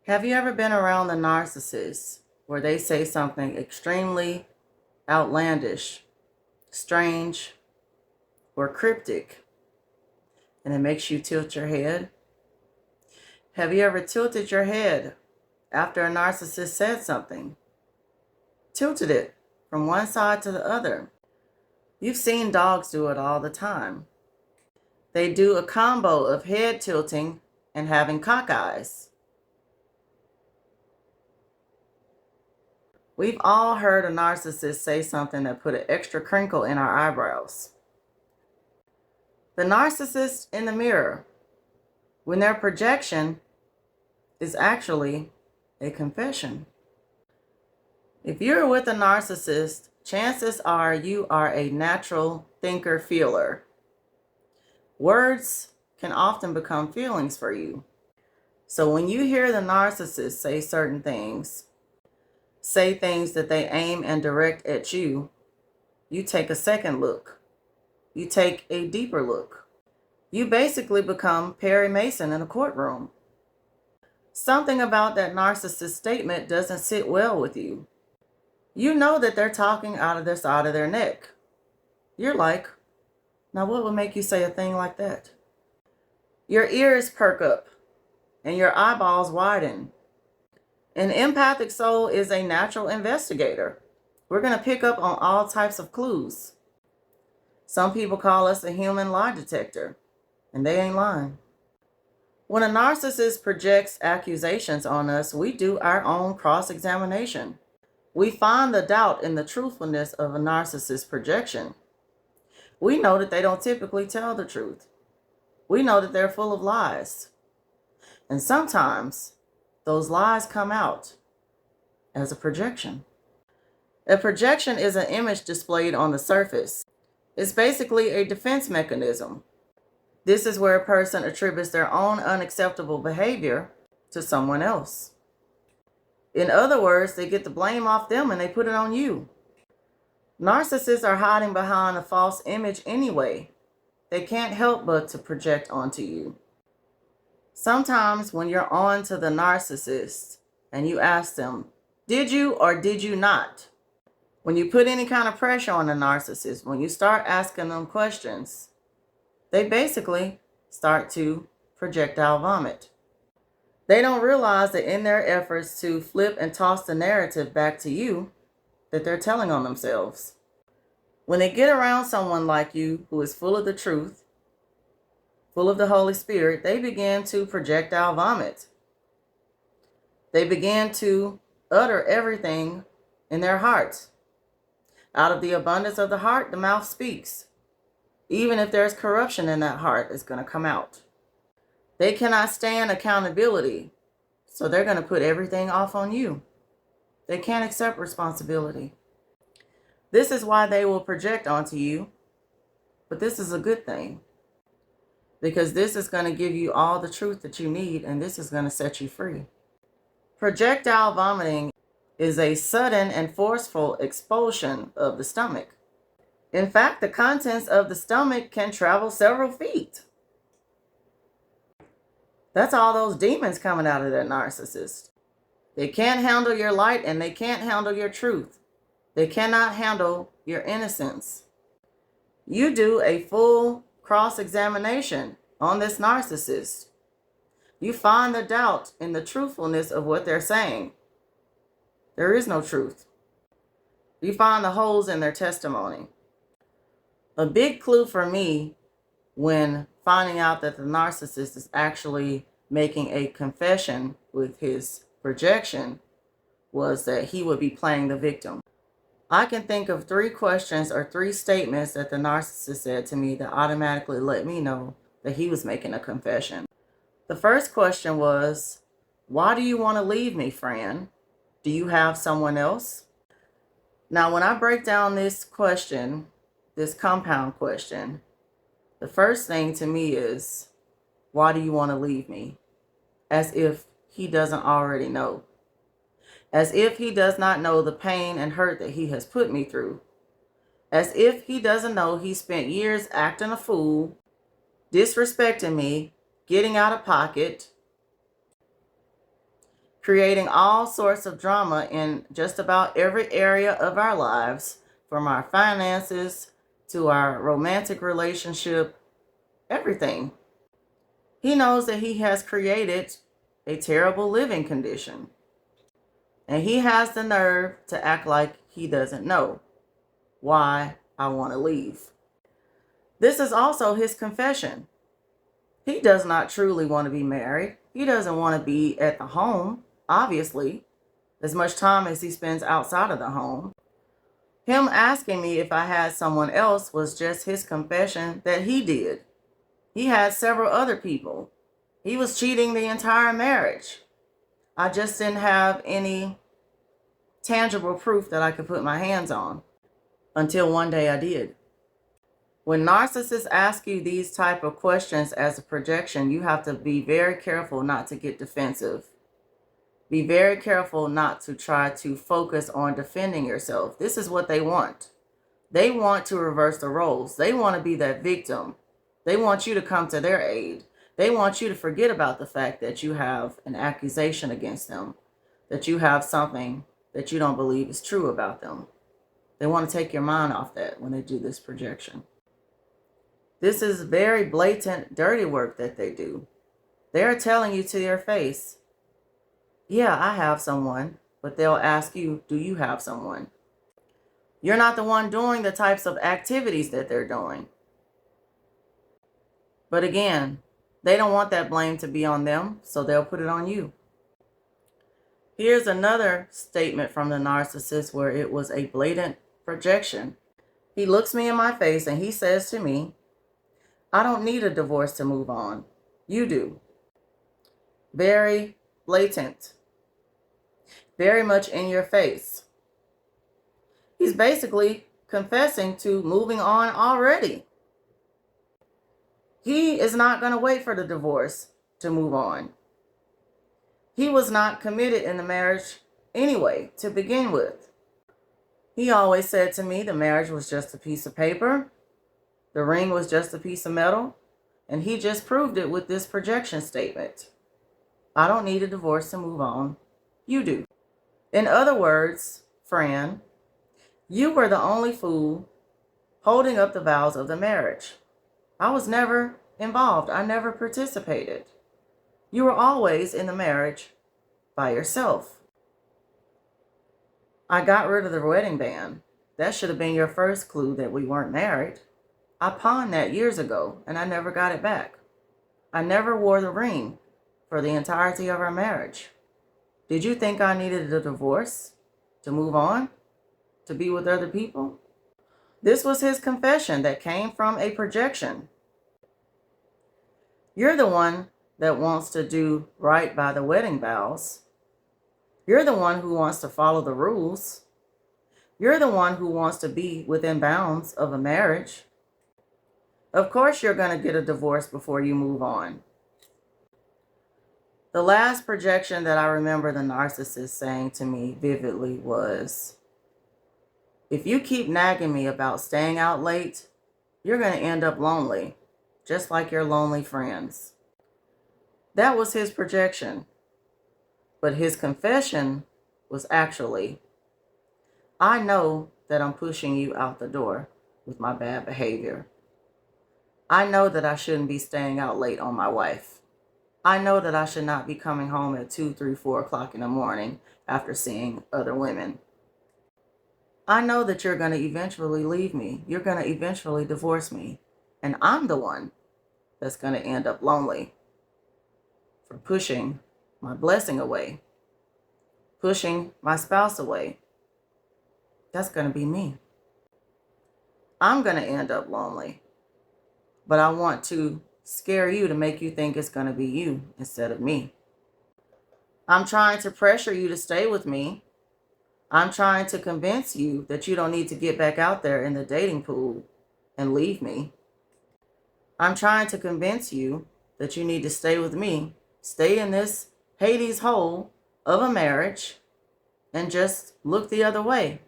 Have you ever been around the narcissist where they say something extremely outlandish, strange, or cryptic, and it makes you tilt your head? Have you ever tilted your head after a narcissist said something? Tilted it from one side to the other. You've seen dogs do it all the time. They do a combo of head tilting and having cock eyes. We've all heard a narcissist say something that put an extra crinkle in our eyebrows. The narcissist in the mirror, when their projection is actually a confession. If you're with a narcissist, chances are you are a natural thinker-feeler. Words can often become feelings for you. So when you hear the narcissist say certain things, say things that they aim and direct at you, you take a second look. You take a deeper look. You basically become Perry Mason in a courtroom. Something about that narcissist statement doesn't sit well with you. You know that they're talking out of the side of their neck. You're like, now what would make you say a thing like that? Your ears perk up and your eyeballs widen. An empathic soul is a natural investigator. We're going to pick up on all types of clues. Some people call us a human lie detector, and they ain't lying. When a narcissist projects accusations on us, we do our own cross-examination. We find the doubt in the truthfulness of a narcissist projection. We know that they don't typically tell the truth. We know that they're full of lies. And sometimes those lies come out as a projection. A projection is an image displayed on the surface. It's basically a defense mechanism. This is where a person attributes their own unacceptable behavior to someone else. In other words, they get the blame off them and they put it on you. Narcissists are hiding behind a false image anyway. They can't help but to project onto you. Sometimes when you're on to the narcissist and you ask them, did you or did you not? When you put any kind of pressure on the narcissist, when you start asking them questions, they basically start to projectile vomit. They don't realize that in their efforts to flip and toss the narrative back to you, that they're telling on themselves. When they get around someone like you who is full of the truth, full of the Holy Spirit, they begin to projectile vomit. They begin to utter everything in their hearts. Out of the abundance of the heart, the mouth speaks. Even if there's corruption in that heart, it's going to come out. They cannot stand accountability, so they're going to put everything off on you. They can't accept responsibility. This is why they will project onto you, but this is a good thing, because this is going to give you all the truth that you need, and this is going to set you free. Projectile vomiting is a sudden and forceful expulsion of the stomach. In fact, the contents of the stomach can travel several feet. That's all those demons coming out of that narcissist. They can't handle your light and they can't handle your truth. They cannot handle your innocence. You do a full cross-examination on this narcissist. You find the doubt in the truthfulness of what they're saying. There is no truth. You find the holes in their testimony. A big clue for me when finding out that the narcissist is actually making a confession with his projection was that he would be playing the victim. I can think of 3 questions or 3 statements that the narcissist said to me that automatically let me know that he was making a confession. The first question was, why do you want to leave me, friend? Do you have someone else? Now, when I break down this question, this compound question, the first thing to me is, why do you want to leave me? As if he doesn't already know. As if he does not know the pain and hurt that he has put me through. As if he doesn't know he spent years acting a fool, disrespecting me, getting out of pocket, creating all sorts of drama in just about every area of our lives, from our finances to our romantic relationship, everything. He knows that he has created a terrible living condition, and he has the nerve to act like he doesn't know why I want to leave. This is also his confession. He does not truly want to be married. He doesn't want to be at the home, obviously, as much time as he spends outside of the home. Him asking me if I had someone else was just his confession that he did. He had several other people. He was cheating the entire marriage. I just didn't have any tangible proof that I could put my hands on until one day I did. When narcissists ask you these type of questions as a projection, you have to be very careful not to get defensive. Be very careful not to try to focus on defending yourself. This is what they want. They want to reverse the roles. They want to be that victim. They want you to come to their aid. They want you to forget about the fact that you have an accusation against them, that you have something that you don't believe is true about them. They want to take your mind off that when they do this projection. This is very blatant, dirty work that they do. They're telling you to your face, yeah, I have someone, but they'll ask you, do you have someone? You're not the one doing the types of activities that they're doing. But again, they don't want that blame to be on them, so they'll put it on you. Here's another statement from the narcissist where it was a blatant projection. He looks me in my face and he says to me, I don't need a divorce to move on. You do. Very blatant. Very much in your face. He's basically confessing to moving on already. He is not going to wait for the divorce to move on. He was not committed in the marriage anyway, to begin with. He always said to me the marriage was just a piece of paper. The ring was just a piece of metal. And he just proved it with this projection statement. I don't need a divorce to move on. You do. In other words, Fran, you were the only fool holding up the vows of the marriage. I was never involved. I never participated. You were always in the marriage by yourself. I got rid of the wedding band. That should have been your first clue that we weren't married. I pawned that years ago and I never got it back. I never wore the ring for the entirety of our marriage. Did you think I needed a divorce to move on, to be with other people? This was his confession that came from a projection. You're the one that wants to do right by the wedding vows. You're the one who wants to follow the rules. You're the one who wants to be within bounds of a marriage. Of course you're going to get a divorce before you move on. The last projection that I remember the narcissist saying to me vividly was, if you keep nagging me about staying out late, you're going to end up lonely, just like your lonely friends. That was his projection. But his confession was actually, I know that I'm pushing you out the door with my bad behavior. I know that I shouldn't be staying out late on my wife. I know that I should not be coming home at 2, 3, 4 o'clock in the morning after seeing other women. I know that you're going to eventually leave me. You're going to eventually divorce me. And I'm the one that's going to end up lonely for pushing my blessing away, pushing my spouse away. That's going to be me. I'm going to end up lonely. But I want to scare you to make you think it's going to be you instead of me. I'm trying to pressure you to stay with me. I'm trying to convince you that you don't need to get back out there in the dating pool and leave me. I'm trying to convince you that you need to stay with me, stay in this Hades hole of a marriage, and just look the other way.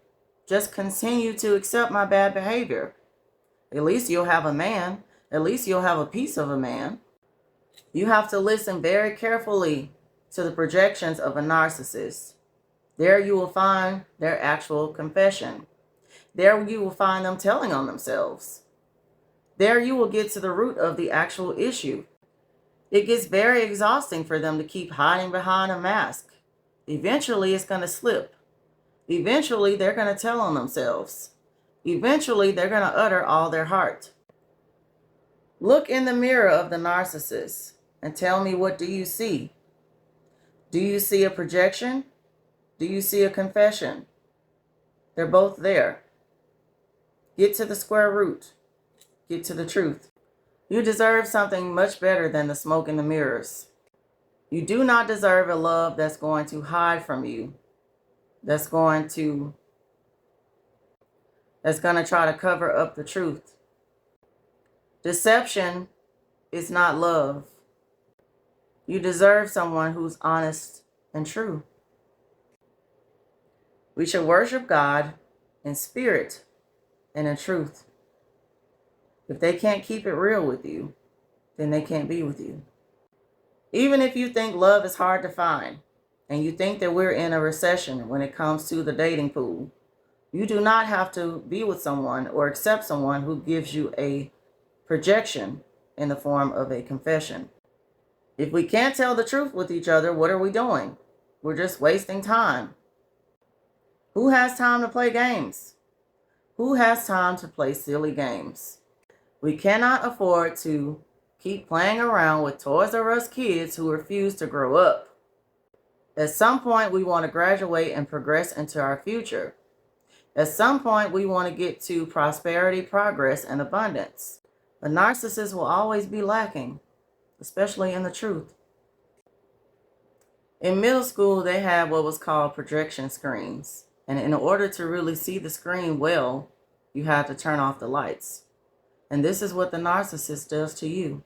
Just continue to accept my bad behavior. At least you'll have a man. At least you'll have a piece of a man. You have to listen very carefully to the projections of a narcissist. There you will find their actual confession. There you will find them telling on themselves. There you will get to the root of the actual issue. It gets very exhausting for them to keep hiding behind a mask. Eventually, it's going to slip. Eventually, they're going to tell on themselves. Eventually, they're going to utter all their heart. Look in the mirror of the narcissist and tell me, what do you see? Do you see a projection? Do you see a confession? They're both there. Get to the square root. Get to the truth. You deserve something much better than the smoke in the mirrors. You do not deserve a love that's going to hide from you, that's going to try to cover up the truth. Deception is not love. You deserve someone who's honest and true. We should worship God in spirit and in truth. If they can't keep it real with you, then they can't be with you. Even if you think love is hard to find, and you think that we're in a recession when it comes to the dating pool, you do not have to be with someone or accept someone who gives you a projection in the form of a confession. If we can't tell the truth with each other, what are we doing? We're just wasting time. Who has time to play games? Who has time to play silly games? We cannot afford to keep playing around with Toys R Us kids who refuse to grow up. At some point, we want to graduate and progress into our future. At some point, we want to get to prosperity, progress, and abundance. A narcissist will always be lacking, especially in the truth. In middle school, they had what was called projection screens. And in order to really see the screen well, you had to turn off the lights. And this is what the narcissist does to you.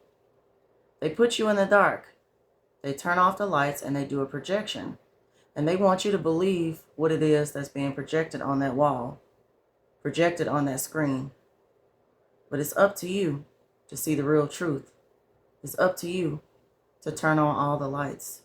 They put you in the dark. They turn off the lights and they do a projection. And they want you to believe what it is that's being projected on that wall, projected on that screen. But it's up to you to see the real truth. It's up to you to turn on all the lights.